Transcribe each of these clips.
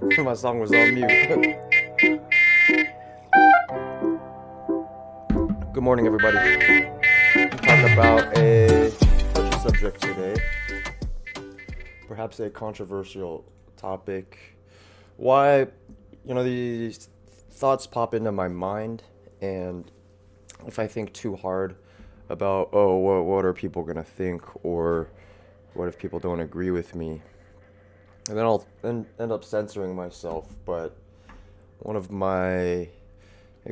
My song was on mute. Good morning, everybody. We talk about a touchy subject today, perhaps a controversial topic. Why, these thoughts pop into my mind, and if I think too hard about, oh, what are people gonna think, or what if people don't agree with me, and then I'll end up censoring myself. But one of my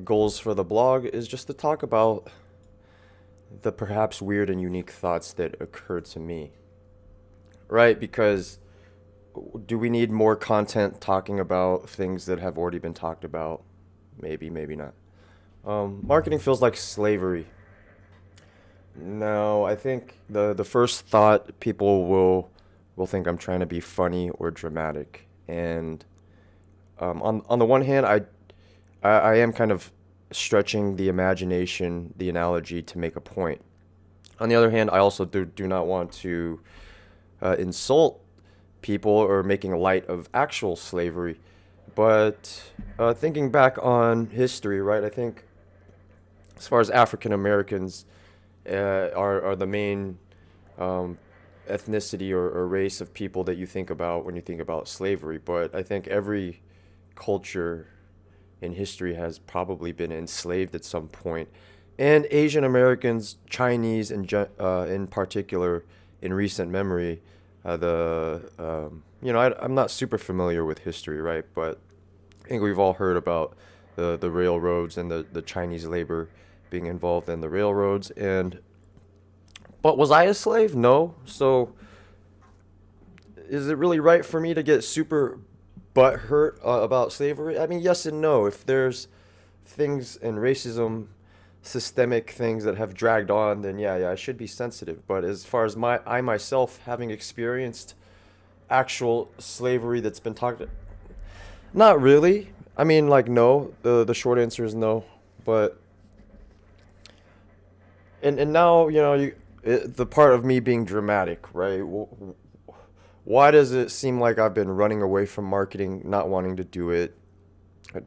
goals for the blog is just to talk about the perhaps weird and unique thoughts that occur to me. Right? Because do we need more content talking about things that have already been talked about? Maybe, maybe not. Marketing feels like slavery. No, I think the first thought people will think I'm trying to be funny or dramatic. And on the one hand, I am kind of stretching the imagination, the analogy to make a point. On the other hand, I also do not want to insult people or making light of actual slavery. But thinking back on history, right, I think as far as African Americans are the main um, ethnicity or race of people that you think about when you think about slavery. But I think every culture in history has probably been enslaved at some point. And Asian Americans, Chinese in particular, in recent memory, I'm not super familiar with history, right? But I think we've all heard about the railroads and the Chinese labor being involved in the railroads. But was I a slave? No. So is it really right for me to get super butthurt about slavery? I mean, yes and no. If there's things in racism, systemic things that have dragged on, then yeah, I should be sensitive. But as far as I myself having experienced actual slavery that's been talked, not really. I mean, like, no. The short answer is no. But and now the part of me being dramatic, right? Why does it seem like I've been running away from marketing, not wanting to do it,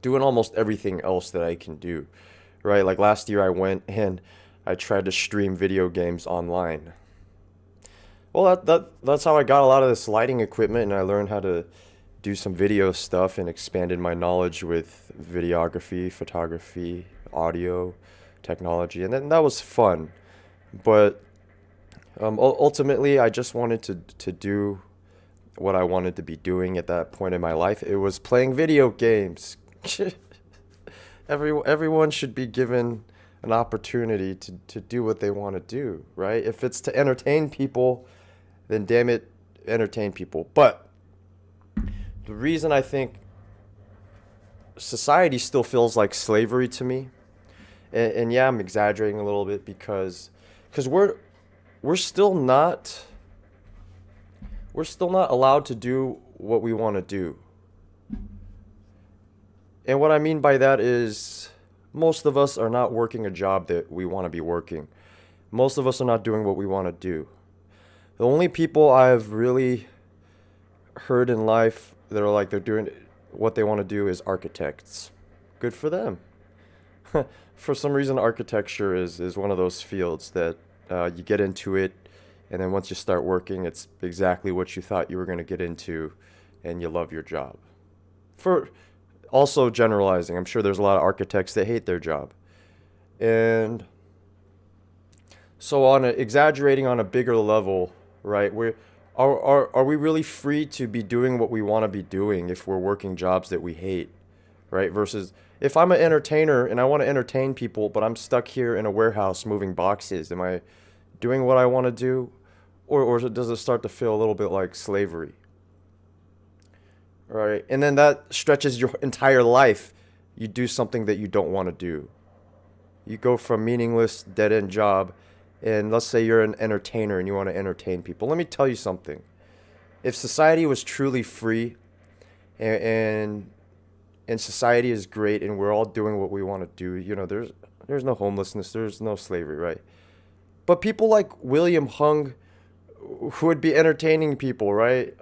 doing almost everything else that I can do, right? Like last year, I went and I tried to stream video games online. Well, that's how I got a lot of this lighting equipment, and I learned how to do some video stuff and expanded my knowledge with videography, photography, audio, technology, and then that was fun. But ultimately, I just wanted to do what I wanted to be doing at that point in my life. It was playing video games. Everyone should be given an opportunity to do what they want to do, right? If it's to entertain people, then damn it, entertain people. But the reason I think society still feels like slavery to me, and yeah, I'm exaggerating a little bit because we're still not allowed to do what we want to do. And what I mean by that is most of us are not working a job that we want to be working. Most of us are not doing what we want to do. The only people I've really heard in life that are like they're doing what they want to do is architects. Good for them. For some reason, architecture is one of those fields that you get into it, and then once you start working, it's exactly what you thought you were going to get into, and you love your job. For also generalizing, I'm sure there's a lot of architects that hate their job. And so exaggerating on a bigger level, right? Are we really free to be doing what we want to be doing if we're working jobs that we hate, right? Versus if I'm an entertainer and I want to entertain people, but I'm stuck here in a warehouse moving boxes, am I doing what I want to do? Or does it start to feel a little bit like slavery? Right? And then that stretches your entire life. You do something that you don't want to do. You go from meaningless, dead end job, and let's say you're an entertainer and you want to entertain people. Let me tell you something. If society was truly free and, and, and society is great and we're all doing what we want to do, there's no homelessness, there's no slavery, right? But people like William Hung who would be entertaining people, right?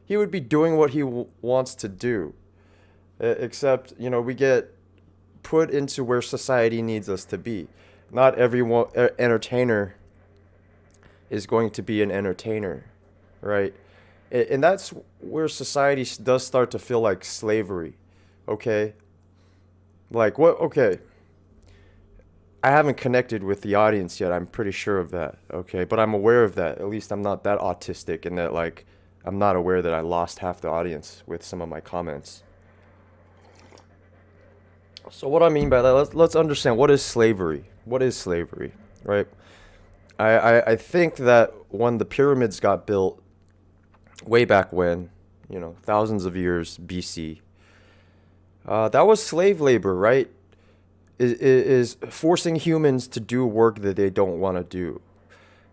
he would be doing what he wants to do. Except, we get put into where society needs us to be. Not everyone entertainer is going to be an entertainer, right? And that's where society does start to feel like slavery. Okay? Like what? Okay. I haven't connected with the audience yet. I'm pretty sure of that. Okay, but I'm aware of that. At least I'm not that autistic, and that like I'm not aware that I lost half the audience with some of my comments. So what I mean by that, let's understand what is slavery. What is slavery, right? I think that when the pyramids got built, way back when, thousands of years BC, that was slave labor, right? Is forcing humans to do work that they don't want to do.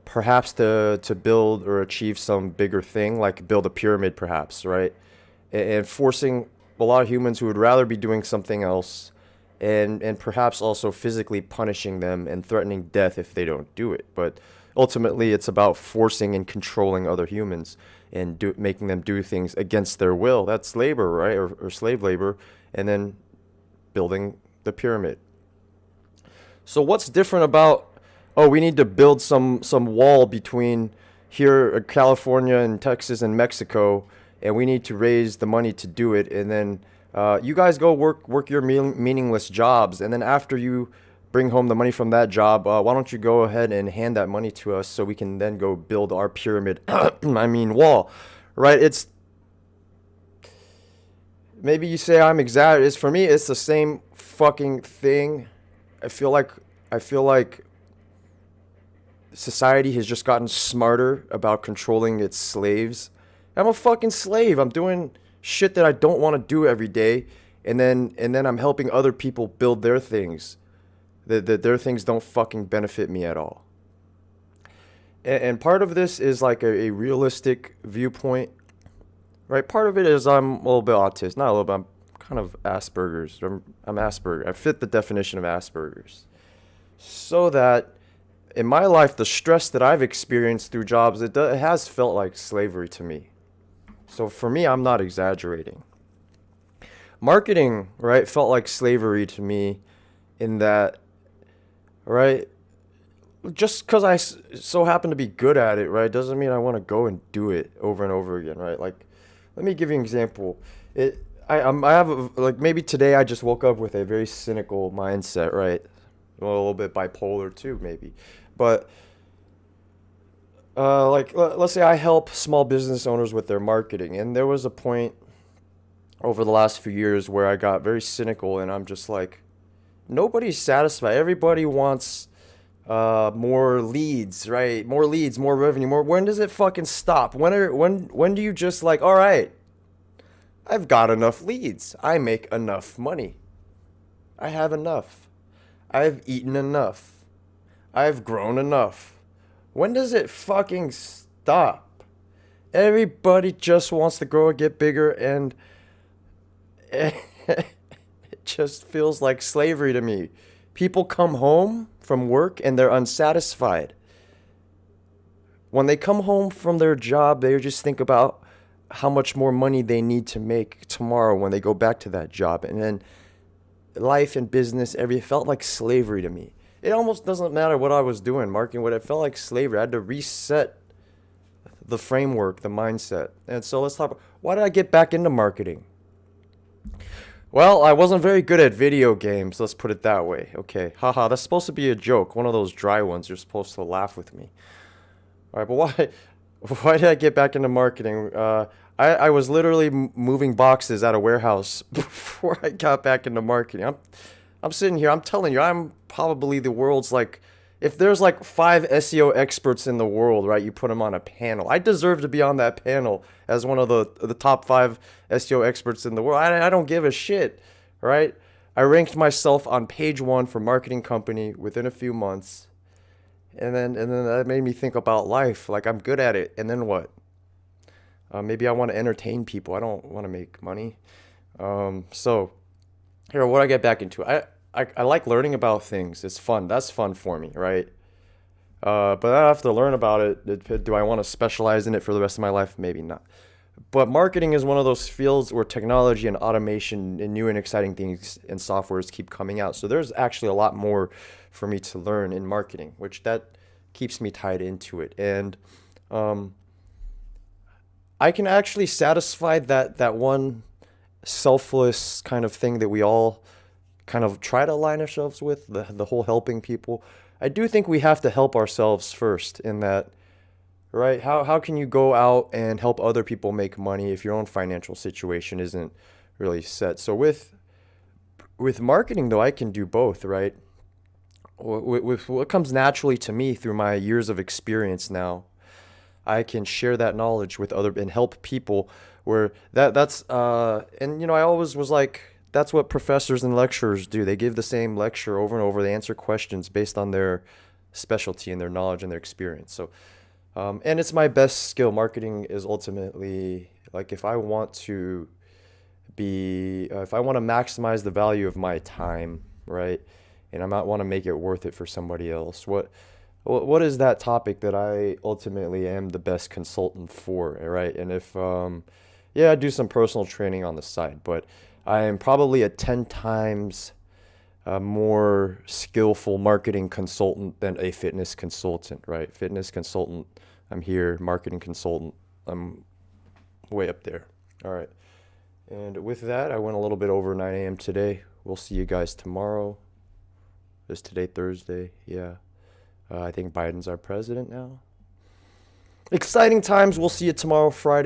Perhaps to build or achieve some bigger thing, like build a pyramid, perhaps, right? And forcing a lot of humans who would rather be doing something else, and perhaps also physically punishing them and threatening death if they don't do it. But ultimately, it's about forcing and controlling other humans and making them do things against their will. That's labor, right? Or slave labor, and then building the pyramid. So what's different about, oh, we need to build some wall between here, California and Texas and Mexico, and we need to raise the money to do it, and then you guys go work your meaningless jobs, and then after you bring home the money from that job, why don't you go ahead and hand that money to us so we can then go build our pyramid, I mean wall, right? It's, maybe you say I'm exaggerating. It's, for me, it's the same fucking thing. I feel like society has just gotten smarter about controlling its slaves. I'm a fucking slave. I'm doing shit that I don't want to do every day, and then I'm helping other people build their things. That their things don't fucking benefit me at all. And part of this is like a realistic viewpoint, right? Part of it is I'm a little bit autistic, not a little bit. I'm kind of Aspergers. I'm Asperger. I fit the definition of Aspergers. So that in my life, the stress that I've experienced through jobs, it has felt like slavery to me. So for me, I'm not exaggerating. Marketing, right, felt like slavery to me in that, right, just because so happen to be good at it, right, doesn't mean I want to go and do it over and over again, right? Like, let me give you an example. I have like maybe today I just woke up with a very cynical mindset, right? Well, a little bit bipolar too, maybe, but like let's say I help small business owners with their marketing, and there was a point over the last few years where I got very cynical, and I'm just like, nobody's satisfied. Everybody wants more leads, right? More leads, more revenue, more. When does it fucking stop? When do you just like, all right, I've got enough leads. I make enough money. I have enough. I've eaten enough. I've grown enough. When does it fucking stop? Everybody just wants to grow and get bigger, and it just feels like slavery to me. People come home from work and they're unsatisfied. When they come home from their job, they just think about how much more money they need to make tomorrow when they go back to that job. And then life and business, everything felt like slavery to me. It almost doesn't matter what I was doing, marketing, what it felt like slavery. I had to reset the framework, the mindset. And so let's talk about, why did I get back into marketing? Well, I wasn't very good at video games, let's put it that way. Okay, haha, that's supposed to be a joke, one of those dry ones. You're supposed to laugh with me. All right, but why did I get back into marketing? I was literally moving boxes at a warehouse before I got back into marketing. I'm sitting here, I'm telling you, I'm probably the world's like, if there's like 5 SEO experts in the world, right, you put them on a panel. I deserve to be on that panel as one of the top 5 SEO experts in the world. I don't give a shit, right? I ranked myself on page 1 for marketing company within a few months. And then that made me think about life. Like, I'm good at it. And then what? Maybe I want to entertain people. I don't want to make money. So here, what I get back into, I like learning about things. It's fun. That's fun for me, right? But I have to learn about it. Do I want to specialize in it for the rest of my life? Maybe not. But marketing is one of those fields where technology and automation and new and exciting things and softwares keep coming out. So there's actually a lot more for me to learn in marketing, which that keeps me tied into it. And um, I can actually satisfy that one selfless kind of thing that we all kind of try to align ourselves with, the whole helping people. I do think we have to help ourselves first in that, right? How can you go out and help other people make money if your own financial situation isn't really set? So with marketing though, I can do both, right? With what comes naturally to me through my years of experience now, I can share that knowledge with other and help people where that's and I always was like that's what professors and lecturers do. They give the same lecture over and over. They answer questions based on their specialty and their knowledge and their experience. So and it's my best skill. Marketing is ultimately like if I want to maximize the value of my time, right? And I might want to make it worth it for somebody else. What is that topic that I ultimately am the best consultant for, right? And if yeah, I do some personal training on the side, but I am probably a 10 times more skillful marketing consultant than a fitness consultant, right? Fitness consultant, I'm here. Marketing consultant, I'm way up there. All right. And with that, I went a little bit over 9 a.m. today. We'll see you guys tomorrow. Is today Thursday? Yeah. I think Biden's our president now. Exciting times. We'll see you tomorrow, Friday.